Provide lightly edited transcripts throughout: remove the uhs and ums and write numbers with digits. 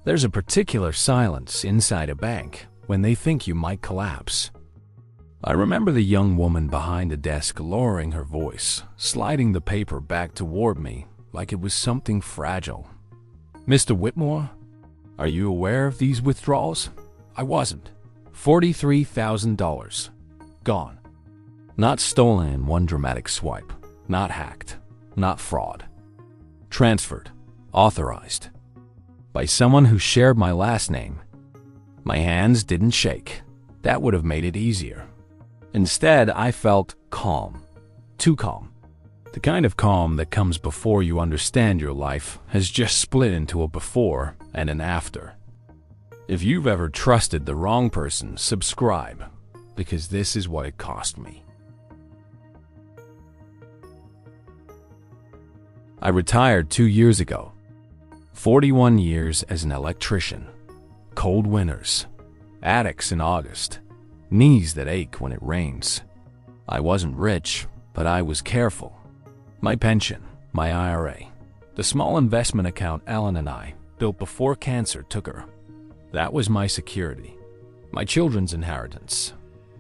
There's a particular silence inside a bank when they think you might collapse. I remember the young woman behind the desk lowering her voice, sliding the paper back toward me like it was something fragile. "Mr. Whitmore, are you aware of these withdrawals?" I wasn't. $43,000. Gone. Not stolen in one dramatic swipe. Not hacked. Not fraud. Transferred. Authorized. By someone who shared my last name. My hands didn't shake. That would have made it easier. Instead, I felt calm. Too calm. The kind of calm that comes before you understand your life has just split into a before and an after. If you've ever trusted the wrong person, subscribe, because this is what it cost me. I retired 2 years ago. 41 years as an electrician. Cold winters. Attics in August. Knees that ache when it rains. I wasn't rich, but I was careful. My pension, my IRA, the small investment account Ellen and I built before cancer took her. That was my security, my children's inheritance,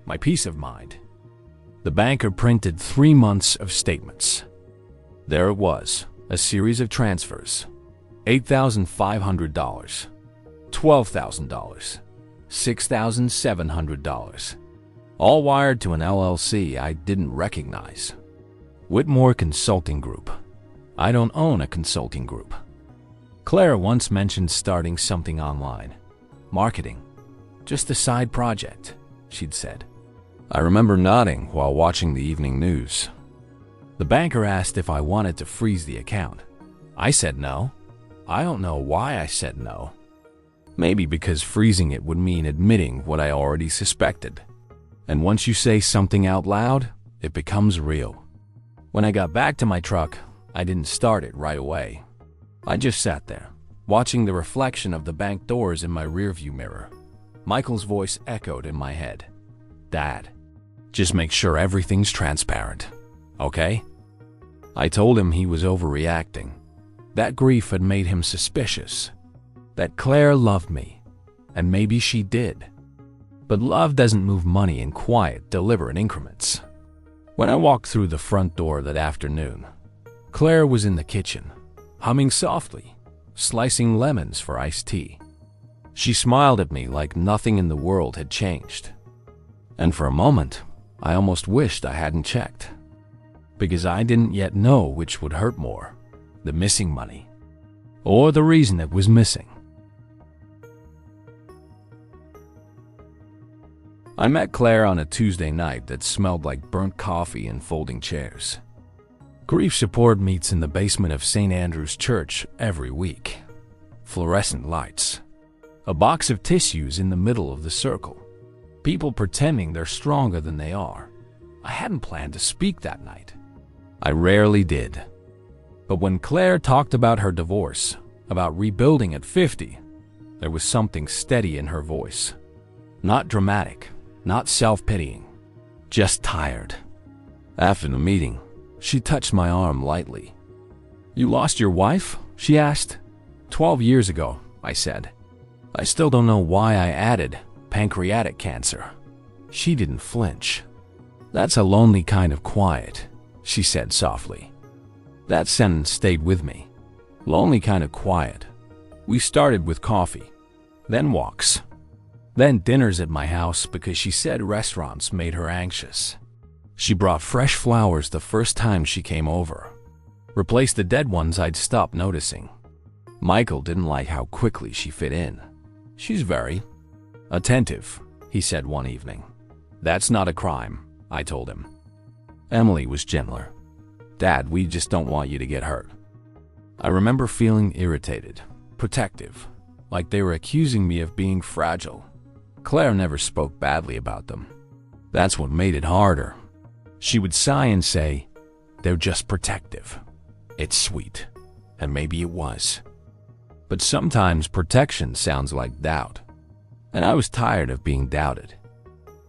my peace of mind. The banker printed 3 months of statements. There it was, a series of transfers. $8,500, $12,000, $6,700, all wired to an LLC I didn't recognize. Whitmore Consulting Group. I don't own a consulting group. Claire once mentioned starting something online. Marketing. Just a side project, she'd said. I remember nodding while watching the evening news. The banker asked if I wanted to freeze the account. I said no. I don't know why I said no. Maybe because freezing it would mean admitting what I already suspected. And once you say something out loud, it becomes real. When I got back to my truck, I didn't start it right away. I just sat there, watching the reflection of the bank doors in my rearview mirror. Michael's voice echoed in my head. "Dad, just make sure everything's transparent, okay?" I told him he was overreacting. That grief had made him suspicious. That Claire loved me, and maybe she did. But love doesn't move money in quiet, deliberate increments. When I walked through the front door that afternoon, Claire was in the kitchen, humming softly, slicing lemons for iced tea. She smiled at me like nothing in the world had changed. And for a moment, I almost wished I hadn't checked. Because I didn't yet know which would hurt more, the missing money, or the reason it was missing. I met Claire on a Tuesday night that smelled like burnt coffee and folding chairs. Grief support meets in the basement of St. Andrew's Church every week. Fluorescent lights. A box of tissues in the middle of the circle. People pretending they're stronger than they are. I hadn't planned to speak that night. I rarely did. But when Claire talked about her divorce, about rebuilding at 50, there was something steady in her voice. Not dramatic, not self-pitying, just tired. After the meeting, she touched my arm lightly. "You lost your wife?" she asked. 12 years ago, I said. I still don't know why I added pancreatic cancer. She didn't flinch. "That's a lonely kind of quiet," she said softly. That sentence stayed with me. Lonely kind of quiet. We started with coffee, then walks, then dinners at my house because she said restaurants made her anxious. She brought fresh flowers the first time she came over, replaced the dead ones I'd stopped noticing. Michael didn't like how quickly she fit in. "She's very attentive," he said one evening. "That's not a crime," I told him. Emily was gentler. "Dad, we just don't want you to get hurt." I remember feeling irritated, protective, like they were accusing me of being fragile. Claire never spoke badly about them. That's what made it harder. She would sigh and say, "They're just protective." It's sweet, and maybe it was. But sometimes protection sounds like doubt, and I was tired of being doubted.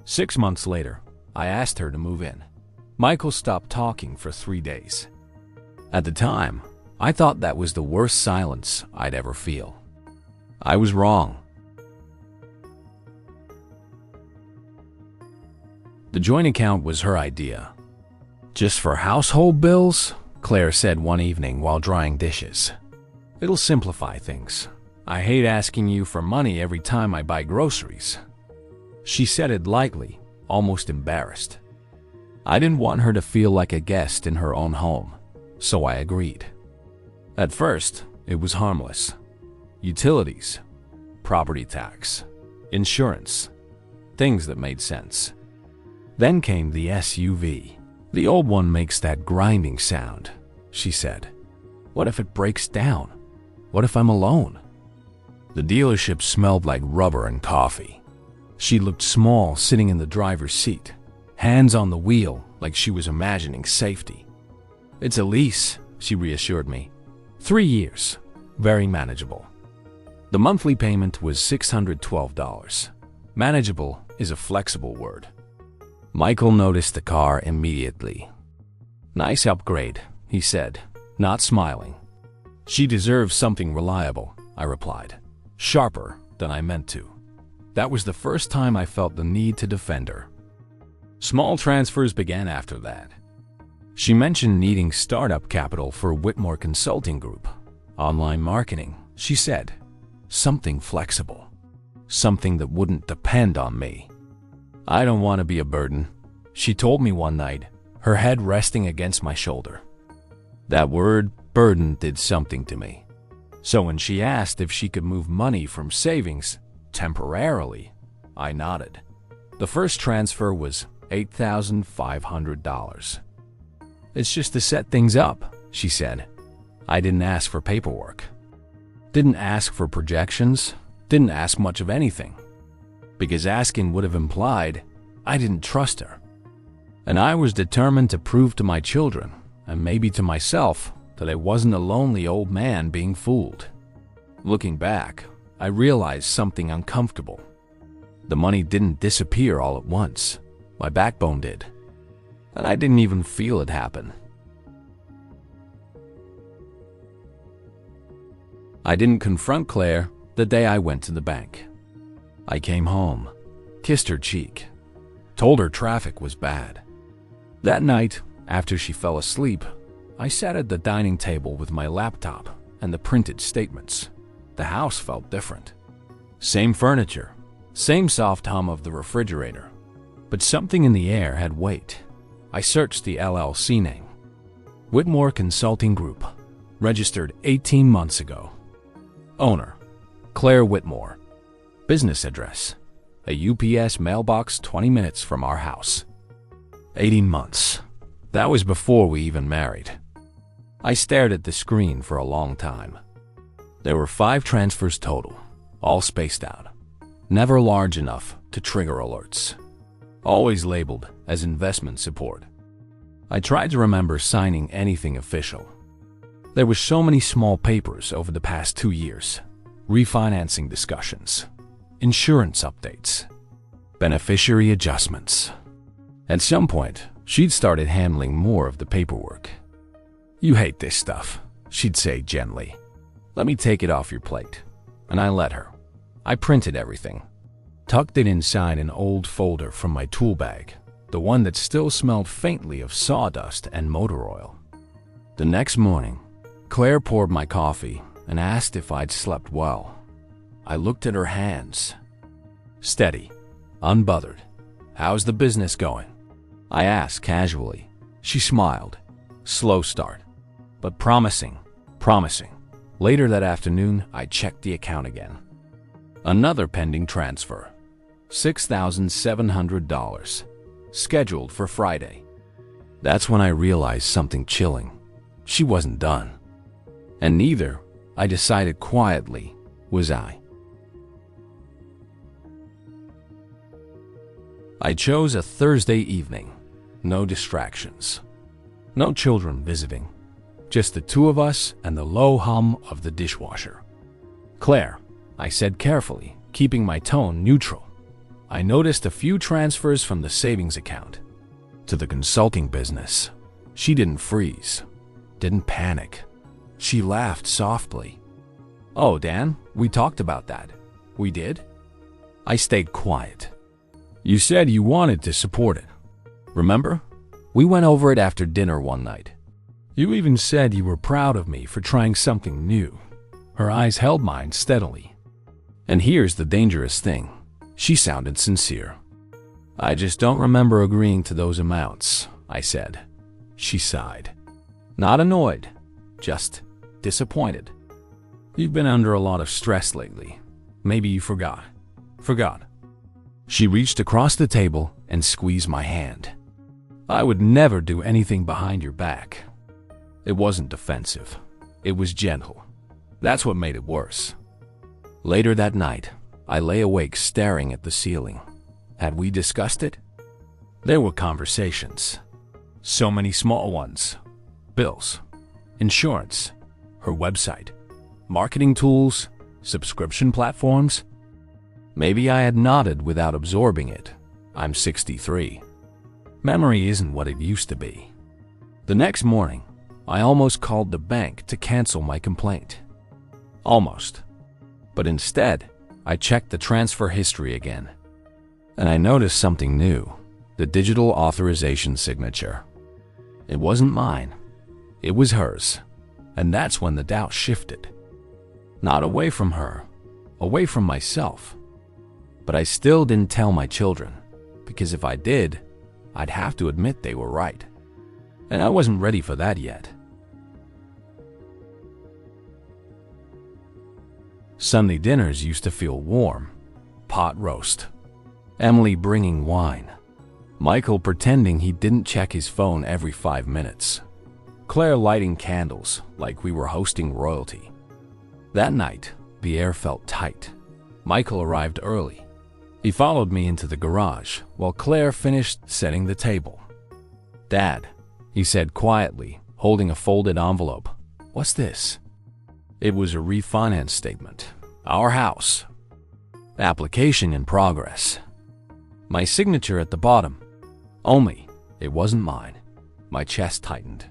6 months later, I asked her to move in. Michael stopped talking for 3 days. At the time, I thought that was the worst silence I'd ever feel. I was wrong. The joint account was her idea. Just for household bills, Claire said one evening while drying dishes. It'll simplify things. I hate asking you for money every time I buy groceries. She said it lightly, almost embarrassed. I didn't want her to feel like a guest in her own home, so I agreed. At first, it was harmless. Utilities, property tax, insurance, things that made sense. Then came the SUV. The old one makes that grinding sound, she said. What if it breaks down? What if I'm alone? The dealership smelled like rubber and coffee. She looked small sitting in the driver's seat, hands on the wheel like she was imagining safety. It's a lease, she reassured me. 3 years, very manageable. The monthly payment was $612. Manageable is a flexible word. Michael noticed the car immediately. Nice upgrade, he said, not smiling. She deserves something reliable, I replied, sharper than I meant to. That was the first time I felt the need to defend her. Small transfers began after that. She mentioned needing startup capital for Whitmore Consulting Group. Online marketing, she said. Something flexible. Something that wouldn't depend on me. I don't want to be a burden, she told me one night, her head resting against my shoulder. That word, burden, did something to me. So when she asked if she could move money from savings temporarily, I nodded. The first transfer was $8,500. It's just to set things up, she said. I didn't ask for paperwork. Didn't ask for projections. Didn't ask much of anything. Because asking would have implied I didn't trust her. And I was determined to prove to my children, and maybe to myself, that I wasn't a lonely old man being fooled. Looking back, I realized something uncomfortable. The money didn't disappear all at once. My backbone did. And I didn't even feel it happen. I didn't confront Claire the day I went to the bank. I came home, kissed her cheek, told her traffic was bad. That night, after she fell asleep, I sat at the dining table with my laptop and the printed statements. The house felt different. Same furniture, same soft hum of the refrigerator, but something in the air had weight. I searched the LLC name. Whitmore Consulting Group, registered 18 months ago. Owner, Claire Whitmore. Business address, a UPS mailbox 20 minutes from our house. 18 months. That was before we even married. I stared at the screen for a long time. There were 5 transfers total, all spaced out. Never large enough to trigger alerts. Always labeled as investment support. I tried to remember signing anything official. There were so many small papers over the past 2 years. Refinancing discussions, insurance updates, beneficiary adjustments. At some point, she'd started handling more of the paperwork. You hate this stuff, she'd say gently. Let me take it off your plate. And I let her. I printed everything. Tucked it inside an old folder from my tool bag, the one that still smelled faintly of sawdust and motor oil. The next morning, Claire poured my coffee and asked if I'd slept well. I looked at her hands. Steady, unbothered. How's the business going? I asked casually. She smiled. Slow start, but promising. Later that afternoon, I checked the account again. Another pending transfer. $6,700. Scheduled for Friday. That's when I realized something chilling. She wasn't done. And neither, I decided quietly, was I. I chose a Thursday evening. No distractions. No children visiting. Just the two of us and the low hum of the dishwasher. Claire, I said carefully, keeping my tone neutral. I noticed a few transfers from the savings account to the consulting business. She didn't freeze, didn't panic. She laughed softly. Oh, Dan, we talked about that. We did? I stayed quiet. You said you wanted to support it. Remember? We went over it after dinner one night. You even said you were proud of me for trying something new. Her eyes held mine steadily. And here's the dangerous thing. She sounded sincere. I just don't remember agreeing to those amounts, I said. She sighed. Not annoyed, just disappointed. You've been under a lot of stress lately. Maybe you forgot. She reached across the table and squeezed my hand. I would never do anything behind your back. It wasn't defensive. It was gentle. That's what made it worse. Later that night, I lay awake staring at the ceiling. Had we discussed it? There were conversations. So many small ones. Bills, insurance, her website, marketing tools, subscription platforms. Maybe I had nodded without absorbing it. I'm 63. Memory isn't what it used to be. The next morning, I almost called the bank to cancel my complaint. Almost. But instead, I checked the transfer history again. And I noticed something new. The digital authorization signature. It wasn't mine. It was hers. And that's when the doubt shifted. Not away from her, away from myself. But I still didn't tell my children, because if I did, I'd have to admit they were right. And I wasn't ready for that yet. Sunday dinners used to feel warm. Pot roast. Emily bringing wine. Michael pretending he didn't check his phone every 5 minutes. Claire lighting candles like we were hosting royalty. That night, the air felt tight. Michael arrived early. He followed me into the garage while Claire finished setting the table. "Dad," he said quietly, holding a folded envelope. "What's this?" It was a refinance statement. Our house. Application in progress. My signature at the bottom. Only, it wasn't mine. My chest tightened.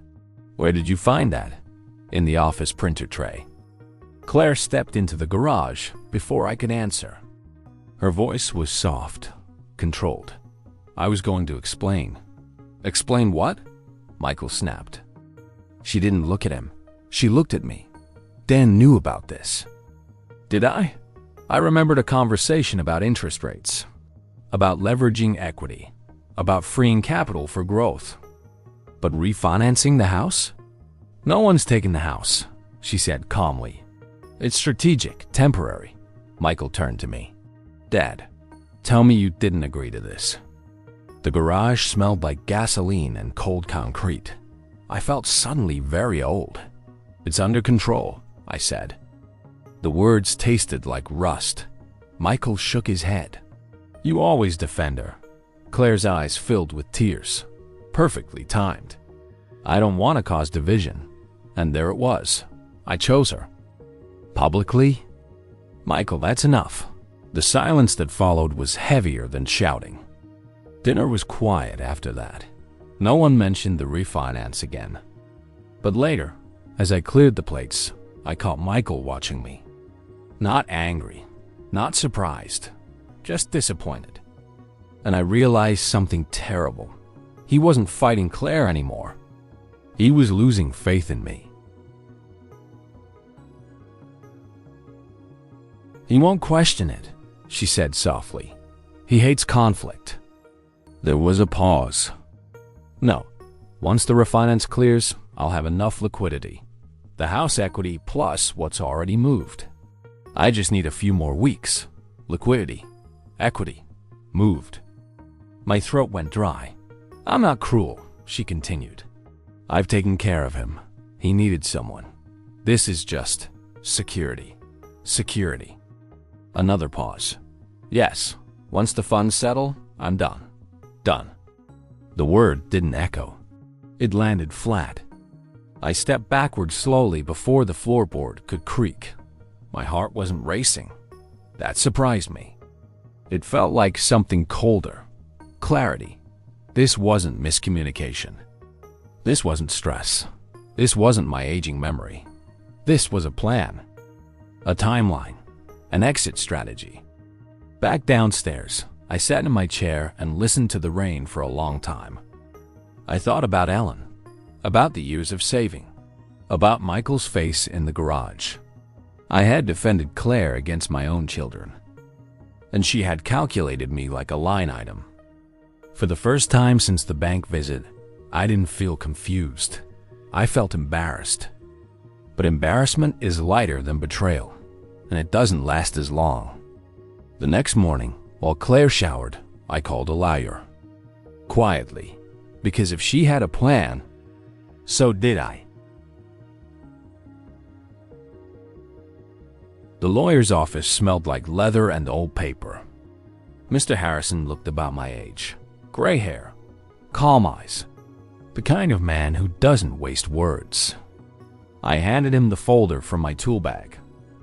"Where did you find that?" "In the office printer tray." Claire stepped into the garage before I could answer. Her voice was soft, controlled. I was going to explain. "Explain what?" Michael snapped. She didn't look at him. She looked at me. Dan knew about this. Did I? I remembered a conversation about interest rates, about leveraging equity, about freeing capital for growth. But refinancing the house? "No one's taking the house," she said calmly. "It's strategic, temporary." Michael turned to me. "Dad, tell me you didn't agree to this." The garage smelled like gasoline and cold concrete. I felt suddenly very old. "It's under control," I said. The words tasted like rust. Michael shook his head. "You always defend her." Claire's eyes filled with tears. Perfectly timed. I don't want to cause division. And there it was. I chose her. Publicly? "Michael, that's enough." The silence that followed was heavier than shouting. Dinner was quiet after that. No one mentioned the refinance again. But later, as I cleared the plates, I caught Michael watching me. Not angry, not surprised, just disappointed. And I realized something terrible. He wasn't fighting Claire anymore. He was losing faith in me. "He won't question it," she said softly. "He hates conflict." There was a pause. "No. Once the refinance clears, I'll have enough liquidity. The house equity plus what's already moved. I just need a few more weeks. Liquidity, equity, moved." My throat went dry. "I'm not cruel," she continued. "I've taken care of him. He needed someone. This is just security. Security." Another pause. "Yes, once the funds settle, I'm done. Done." The word didn't echo. It landed flat. I stepped backward slowly before the floorboard could creak. My heart wasn't racing. That surprised me. It felt like something colder. Clarity. This wasn't miscommunication. This wasn't stress. This wasn't my aging memory. This was a plan. a timeline, an exit strategy. Back downstairs, I sat in my chair and listened to the rain for a long time. I thought about Ellen, about the years of saving, about Michael's face in the garage. I had defended Claire against my own children, and she had calculated me like a line item. For the first time since the bank visit, I didn't feel confused. I felt embarrassed. But embarrassment is lighter than betrayal, and it doesn't last as long. The next morning, while Claire showered, I called a lawyer. Quietly, because if she had a plan, so did I. The lawyer's office smelled like leather and old paper. Mr. Harrison looked about my age. Gray hair, calm eyes, the kind of man who doesn't waste words. I handed him the folder from my tool bag,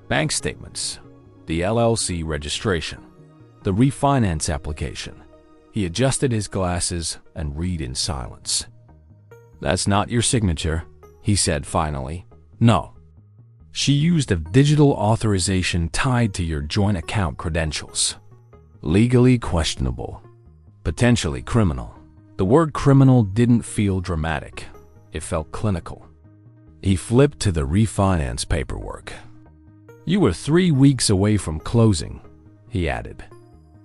bank statements, the LLC registration, the refinance application. He adjusted his glasses and read in silence. "That's not your signature," he said finally. "No. She used a digital authorization tied to your joint account credentials. Legally questionable. Potentially criminal." The word criminal didn't feel dramatic. It felt clinical. He flipped to the refinance paperwork. "You were 3 weeks away from closing," he added.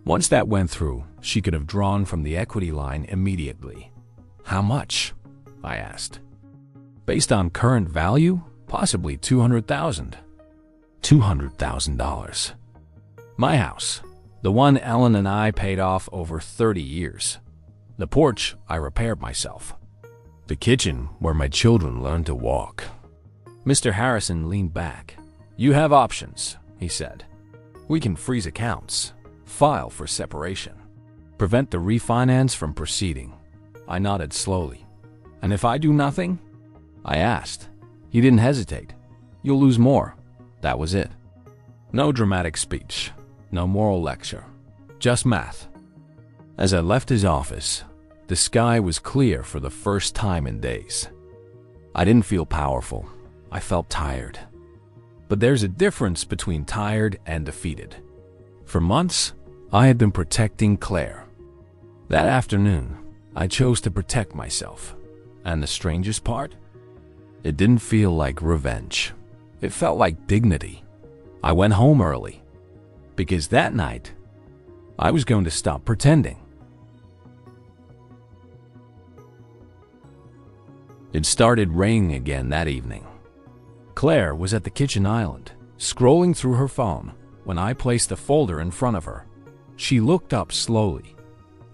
"Once that went through, she could have drawn from the equity line immediately." "How much?" I asked. "Based on current value, possibly $200,000. $200,000. My house, the one Ellen and I paid off over 30 years. The porch I repaired myself. The kitchen where my children learned to walk." Mr. Harrison leaned back. "You have options," he said. "We can freeze accounts, file for separation, prevent the refinance from proceeding." I nodded slowly. "And if I do nothing?" I asked. He didn't hesitate. "You'll lose more." That was it. No dramatic speech, no moral lecture, just math. As I left his office, the sky was clear for the first time in days. I didn't feel powerful. I felt tired. But there's a difference between tired and defeated. For months, I had been protecting Claire. That afternoon, I chose to protect myself. And the strangest part? It didn't feel like revenge. It felt like dignity. I went home early, because that night, I was going to stop pretending. It started raining again that evening. Claire was at the kitchen island, scrolling through her phone, when I placed a folder in front of her. She looked up slowly.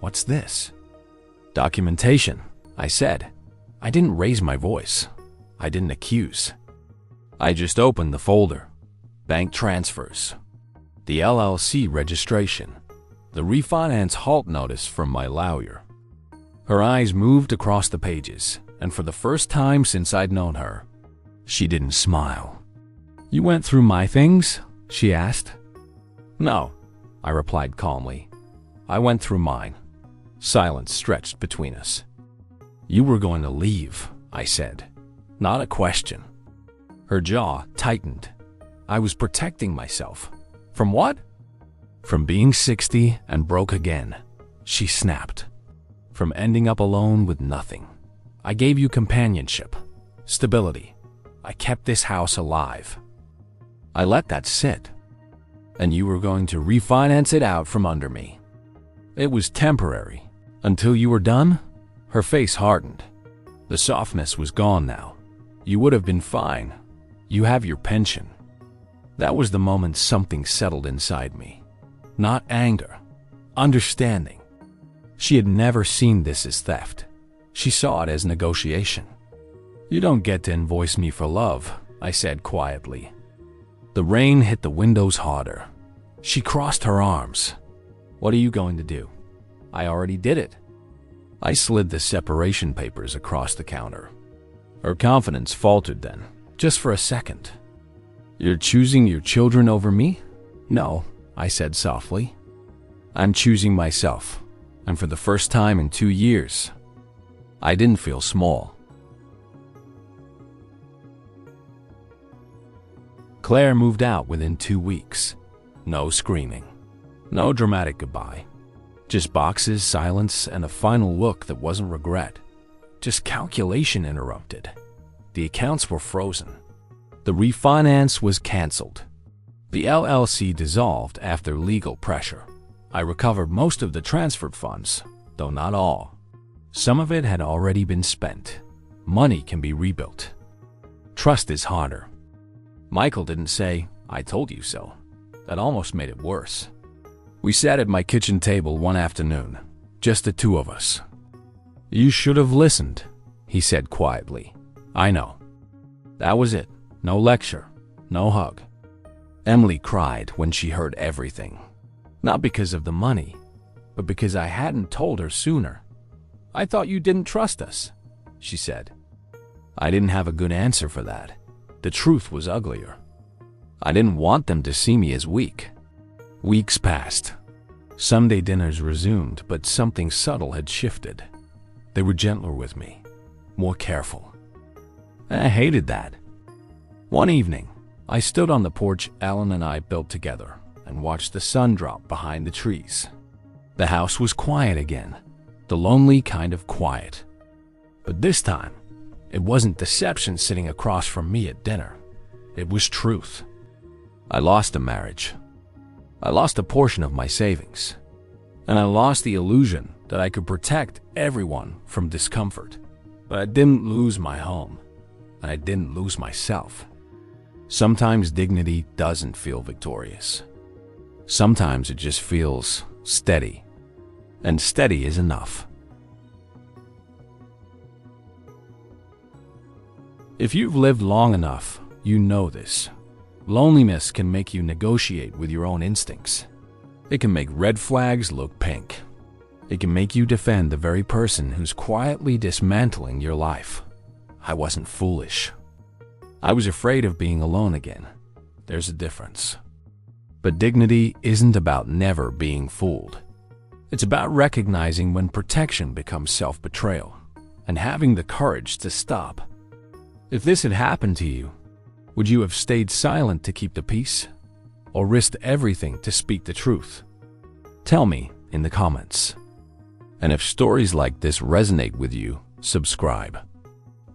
"What's this?" "Documentation," I said. I didn't raise my voice. I didn't accuse. I just opened the folder. Bank transfers, the LLC registration, the refinance halt notice from my lawyer. Her eyes moved across the pages, and for the first time since I'd known her, she didn't smile. "You went through my things?" she asked. "No," I replied calmly. "I went through mine." Silence stretched between us. "You were going to leave," I said. Not a question. Her jaw tightened. I was protecting myself. From what? From being 60 and broke again, she snapped. From ending up alone with nothing. I gave you companionship, stability. I kept this house alive. I let that sit. And you were going to refinance it out from under me. It was temporary. Until you were done? Her face hardened. The softness was gone now. You would have been fine. You have your pension. That was the moment something settled inside me. Not anger, understanding. She had never seen this as theft. She saw it as negotiation. "You don't get to invoice me for love," I said quietly. The rain hit the windows harder. She crossed her arms. "What are you going to do?" "I already did it." I slid the separation papers across the counter. Her confidence faltered then, just for a second. "You're choosing your children over me?" "No," I said softly. "I'm choosing myself, and for the first time in 2 years, I didn't feel small." Claire moved out within 2 weeks. No screaming. No dramatic goodbye. Just boxes, silence, and a final look that wasn't regret. Just calculation interrupted. The accounts were frozen. The refinance was canceled. The LLC dissolved after legal pressure. I recovered most of the transferred funds, though not all. Some of it had already been spent. Money can be rebuilt. Trust is harder. Michael didn't say, "I told you so." That almost made it worse. We sat at my kitchen table one afternoon, just the two of us. "You should have listened," he said quietly. "I know." That was it. No lecture, no hug. Emily cried when she heard everything. Not because of the money, but because I hadn't told her sooner. "I thought you didn't trust us," she said. I didn't have a good answer for that. The truth was uglier. I didn't want them to see me as weak. Weeks passed. Sunday dinners resumed, but something subtle had shifted. They were gentler with me, more careful. I hated that. One evening, I stood on the porch Alan and I built together and watched the sun drop behind the trees. The house was quiet again, the lonely kind of quiet. But this time, it wasn't deception sitting across from me at dinner. It was truth. I lost a marriage. I lost a portion of my savings. And I lost the illusion that I could protect everyone from discomfort. But I didn't lose my home, and I didn't lose myself. Sometimes dignity doesn't feel victorious. Sometimes it just feels steady. And steady is enough. If you've lived long enough, you know this. Loneliness can make you negotiate with your own instincts. It can make red flags look pink. It can make you defend the very person who's quietly dismantling your life. I wasn't foolish. I was afraid of being alone again. There's a difference. But dignity isn't about never being fooled. It's about recognizing when protection becomes self-betrayal and having the courage to stop. If this had happened to you, would you have stayed silent to keep the peace or risked everything to speak the truth? Tell me in the comments. And if stories like this resonate with you, subscribe.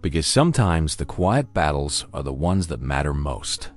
Because sometimes the quiet battles are the ones that matter most.